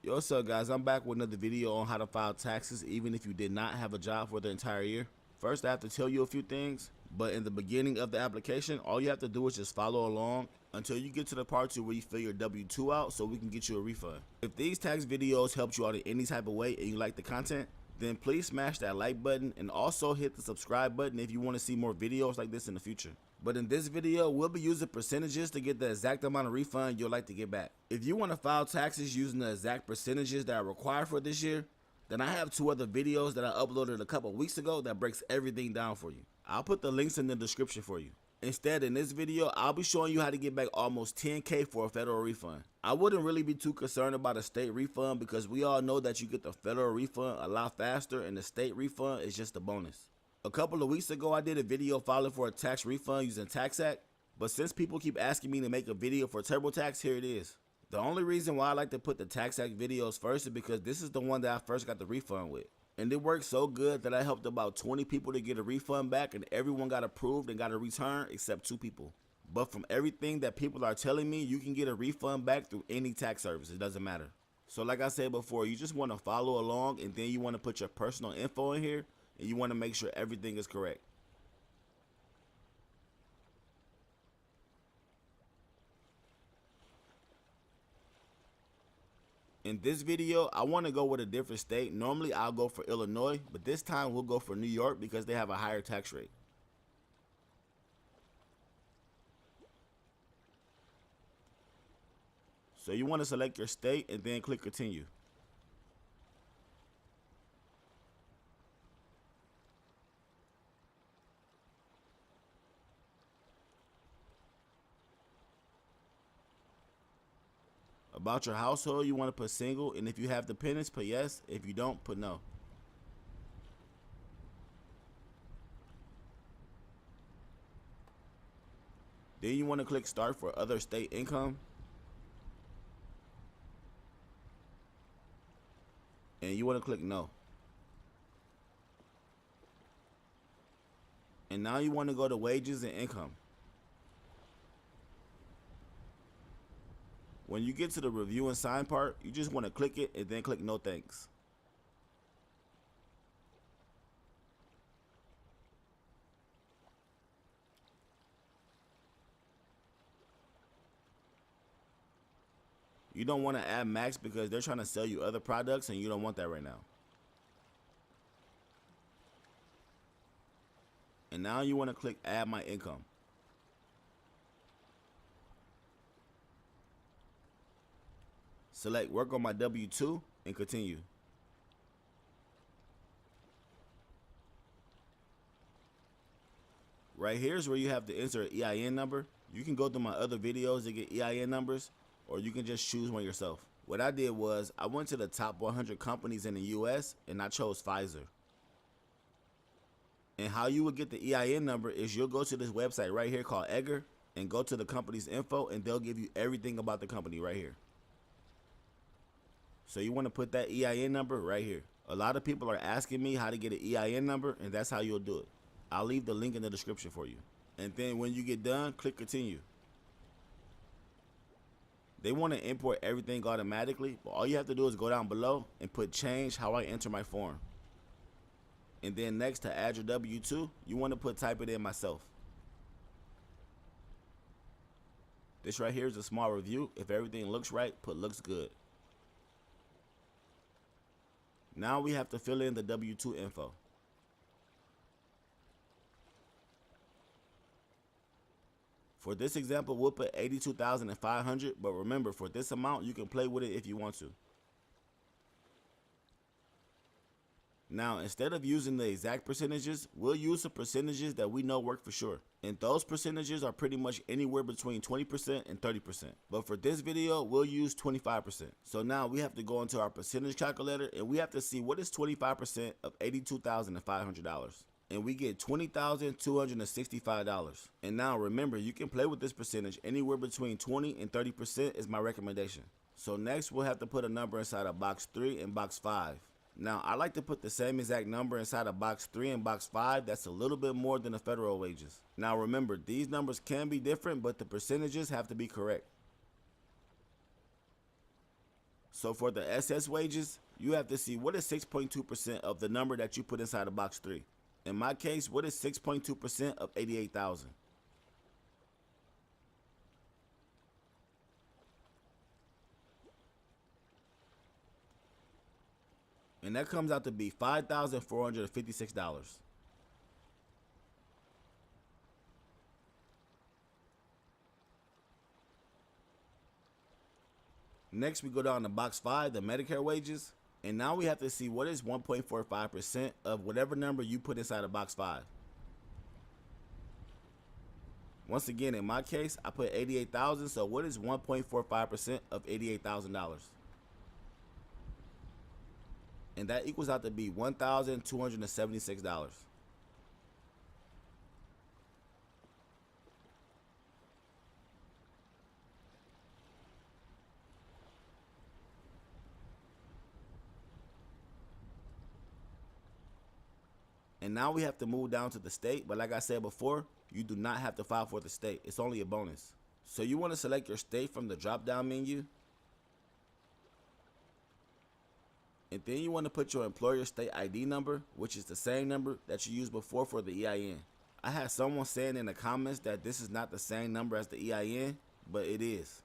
Yo, what's up guys, I'm back with another video on how to file taxes even if you did not have a job for the entire year. First I have to tell you a few things, but in the beginning of the application, all you have to do is just follow along until you get to the part where you fill your W-2 out so we can get you a refund. If these tax videos helped you out in any type of way and you like the content, then please smash that like button and also hit the subscribe button if you want to see more videos like this in the future. But in this video, we'll be using percentages to get the exact amount of refund you'll like to get back. If you want to file taxes using the exact percentages that are required for this year, then I have two other videos that I uploaded a couple weeks ago that breaks everything down for you. I'll put the links in the description for you. Instead, in this video, I'll be showing you how to get back almost 10K for a federal refund. I wouldn't really be too concerned about a state refund because we all know that you get the federal refund a lot faster and the state refund is just a bonus. A couple of weeks ago, I did a video filing for a tax refund using TaxAct, but since people keep asking me to make a video for TurboTax, here it is. The only reason why I like to put the TaxAct videos first is because this is the one that I first got the refund with. And it worked so good that I helped about 20 people to get a refund back and everyone got approved and got a return except 2 people. But from everything that people are telling me, you can get a refund back through any tax service, it doesn't matter. So like I said before, you just want to follow along and then you want to put your personal info in here and you want to make sure everything is correct. In this video, I want to go with a different state. Normally, I'll go for Illinois, but this time we'll go for New York because they have a higher tax rate. So you want to select your state and then click continue. About your household, you want to put single, and if you have dependents, put yes. If you don't, put no. Then you want to click start for other state income. And you want to click no. And now you want to go to wages and income. When you get to the review and sign part, you just want to click it and then click no thanks. You don't want to add max because they're trying to sell you other products and you don't want that right now. And now you want to click add my income. Select work on my W-2 and continue. Right here is where you have to enter an EIN number. You can go through my other videos to get EIN numbers, or you can just choose one yourself. What I did was I went to the top 100 companies in the US and I chose Pfizer. And how you would get the EIN number is you'll go to this website right here called Edgar and go to the company's info and they'll give you everything about the company right here. So you want to put that EIN number right here. A lot of people are asking me how to get an EIN number, and that's how you'll do it. I'll leave the link in the description for you. And then when you get done, click continue. They want to import everything automatically, but all you have to do is go down below and put change how I enter my form. And then next to add your W-2, you want to type it in myself. This right here is a small review. If everything looks right, put looks good. Now we have to fill in the W-2 info. For this example, we'll put $82,500, but remember, for this amount, you can play with it if you want to. Now, instead of using the exact percentages, we'll use the percentages that we know work for sure. And those percentages are pretty much anywhere between 20% and 30%. But for this video, we'll use 25%. So now we have to go into our percentage calculator and we have to see what is 25% of $82,500. And we get $20,265. And now remember, you can play with this percentage anywhere between 20 and 30% is my recommendation. So next we'll have to put a number inside of box 3 and box 5. Now, I like to put the same exact number inside of box 3 and box 5. That's a little bit more than the federal wages. Now, remember, these numbers can be different, but the percentages have to be correct. So for the SS wages, you have to see what is 6.2% of the number that you put inside of box 3. In my case, what is 6.2% of 88,000? And that comes out to be $5,456. Next, we go down to box 5, the Medicare wages. And now we have to see what is 1.45% of whatever number you put inside of box 5. Once again, in my case, I put 88,000, so what is 1.45% of $88,000? And that equals out to be $1,276. And now we have to move down to the state, but like I said before, you do not have to file for the state. It's only a bonus. So you want to select your state from the drop down menu. And then you want to put your employer state ID number, which is the same number that you used before for the EIN. I had someone saying in the comments that this is not the same number as the EIN, but it is.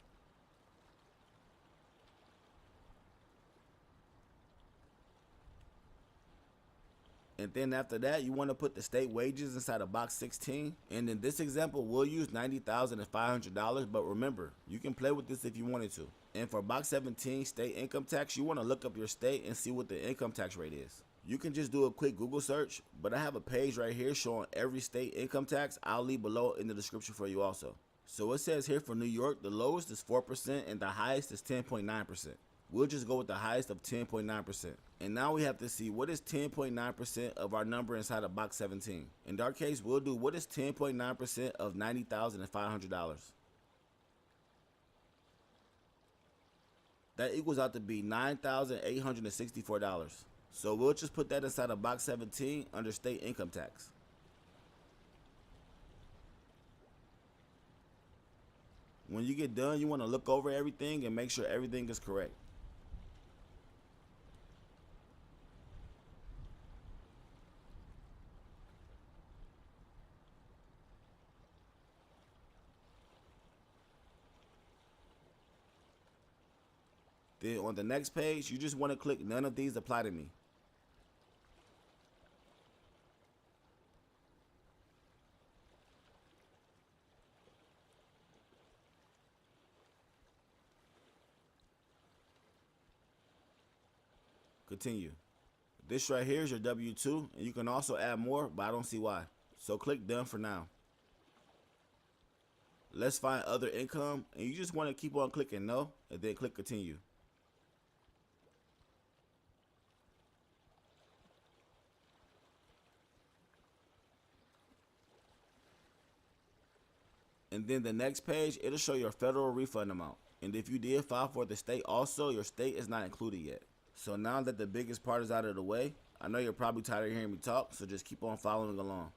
And then after that, you want to put the state wages inside of box 16. And in this example, we'll use $90,500, but remember, you can play with this if you wanted to. And for box 17, state income tax, you want to look up your state and see what the income tax rate is. You can just do a quick Google search, but I have a page right here showing every state income tax. I'll leave below in the description for you also. So it says here for New York, the lowest is 4% and the highest is 10.9%. We'll just go with the highest of 10.9%. And now we have to see what is 10.9% of our number inside of box 17. In our case, we'll do what is 10.9% of $90,500. That equals out to be $9,864. So we'll just put that inside of box 17 under state income tax. When you get done, you want to look over everything and make sure everything is correct. Then on the next page, you just want to click none of these apply to me. Continue. This right here is your W-2, and you can also add more, but I don't see why. So click done for now. Let's find other income, and you just want to keep on clicking no, and then click continue. And then the next page, it'll show your federal refund amount. And if you did file for the state also, your state is not included yet. So now that the biggest part is out of the way, I know you're probably tired of hearing me talk, so just keep on following along.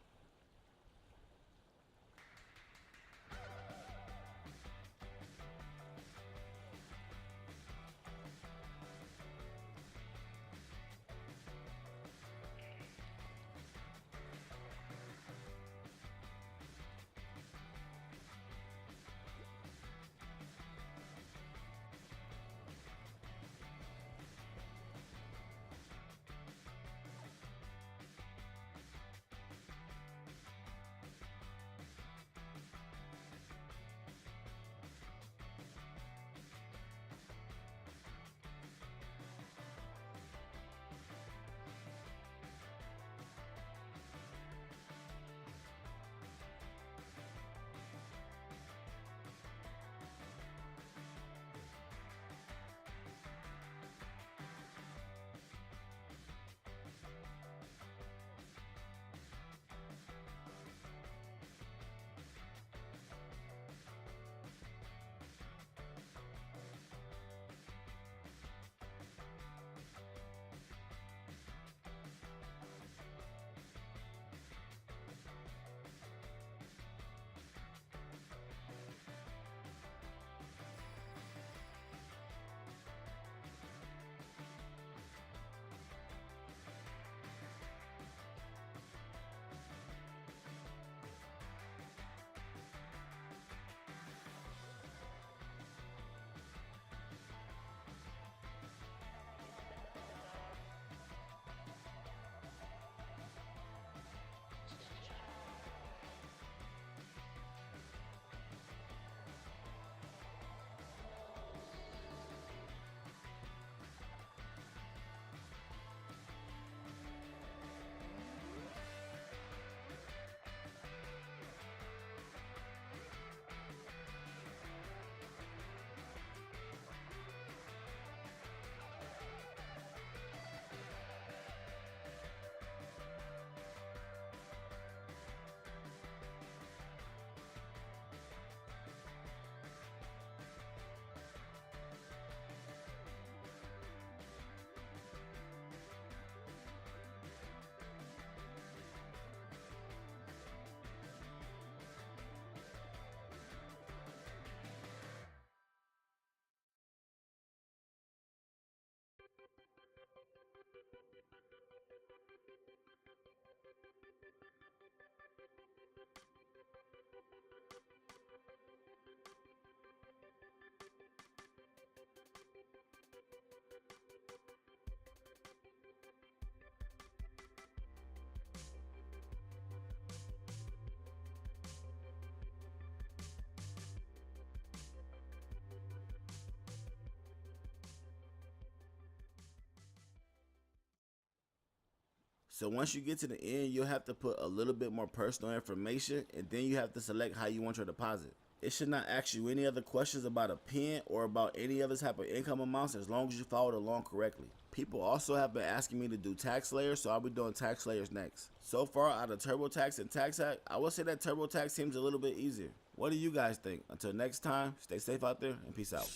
So once you get to the end, you'll have to put a little bit more personal information, and then you have to select how you want your deposit. It should not ask you any other questions about a PIN or about any other type of income amounts as long as you followed along correctly. People also have been asking me to do tax layers, so I'll be doing tax layers next. So far, out of TurboTax and TaxHack, I would say that TurboTax seems a little bit easier. What do you guys think? Until next time, stay safe out there and peace out.